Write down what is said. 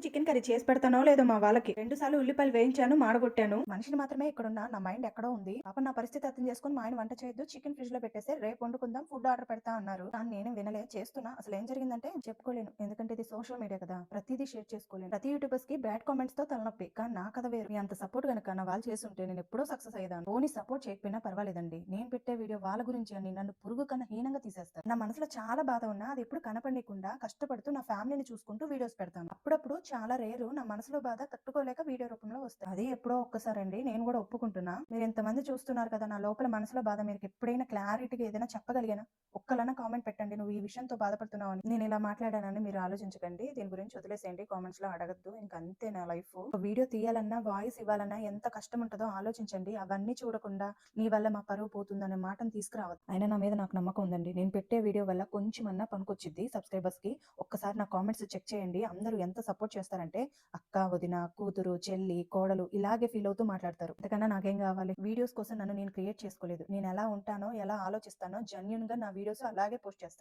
Chicken curry చేసి పెడతానో లేదో మా వాళ్ళకి 2 సార్లు ఉల్లిపాయలు వేయించాను, మాడగొట్టాను. మనిషిని మాత్రమే ఇక్కడున్నా, నా మైండ్ ఎక్కడో ఉంది. పాపం నా పరిస్థితి అర్థం చేసుకొని మా ఆయన వంట చేయొద్దు, చికెన్ ఫ్రిడ్జ్ లో పెట్టేసి రేపు వండుకుందాం, ఫుడ్ ఆర్డర్ పెడతా అన్నారు. కానీ నేను వినలే, చేస్తున్నా. అసలు ఏం జరిగిందంటే చెప్పుకోలేను, ఎందుకంటే ఇది సోషల్ మీడియా కదా, ప్రతిదీ షేర్ చేసుకోలేను. ప్రతి యూట్యూబర్స్ కి బ్యాడ్ కామెంట్స్ తో తలనొప్పి, కానీ నా కథ వేరు. మీ అంత సపోర్ట్ గనక నా వాళ్ళు చేస్తుంటే నేను ఎప్పుడో సక్సెస్ అయ్యేదాన్ని. పోనీ సపోర్ట్ చేయకపోయినా పర్వాలేదండి, నేను పెట్టే వీడియో వాళ్ళ గురించి అని నన్ను పురుగు కన్నా హీనంగా తీసేస్తారు. నా మనసులో చాలా బాధ ఉన్నా అది ఎప్పుడు కనపడకుండా కష్టపడుతూ నా ఫ్యామిలీని చూసుకుంటూ వీడియోస్ పెడతాను. అప్పుడప్పుడు చాలా రేరు నా మనసులో బాధ తట్టుకోలేక వీడియో రూపంలో వస్తాయి. అది ఎప్పుడో ఒక్కసారండి, నేను కూడా ఒప్పుకుంటున్నా. మీరు ఎంతమంది చూస్తున్నారు కదా, నా లోపల మనసులో బాధ మీకు ఎప్పుడైనా క్లారిటీగా ఏదైనా చెప్పగలిగానా? ఒక్కలన్నా కామెంట్ పెట్టండి, నువ్వు ఈ విషయంతో బాధపడుతున్నావు అని. నేను ఇలా మాట్లాడానని మీరు ఆలోచించకండి, దీని గురించి వదిలేసేయండి, కామెంట్స్ లో అడగద్దు. ఇంక అంతే నా లైఫ్. ఒక వీడియో తీయాలన్నా, వాయిస్ ఇవ్వాలన్నా ఎంత కష్టం ఉంటుందో ఆలోచించండి. అవన్నీ చూడకుండా నీ వల్ల మా పరువు పోతుందనే మాటను తీసుకురావద్దు. అయినా నా మీద నాకు నమ్మకం ఉందండి, నేను పెట్టే వీడియో వల్ల కొంచెమన్నా పనికొచ్చిద్ది సబ్స్క్రైబర్స్ కి. ఒక్కసారి నా కామెంట్స్ చెక్ చేయండి, అందరూ ఎంత సపోర్ట్ చేస్తారంటే అక్క, వదిన, కూతురు, చెల్లి, కోడలు ఇలాగే ఫీల్ అవుతూ మాట్లాడతారు. అంతకన్నా నాకేం కావాలి? వీడియోస్ కోసం నన్ను నేను క్రియేట్ చేసుకోలేదు. నేను ఎలా ఉంటానో, ఎలా ఆలోచిస్తానో జెన్యూన్ గా నా వీడియోస్ అలాగే పోస్ట్ చేస్తాను.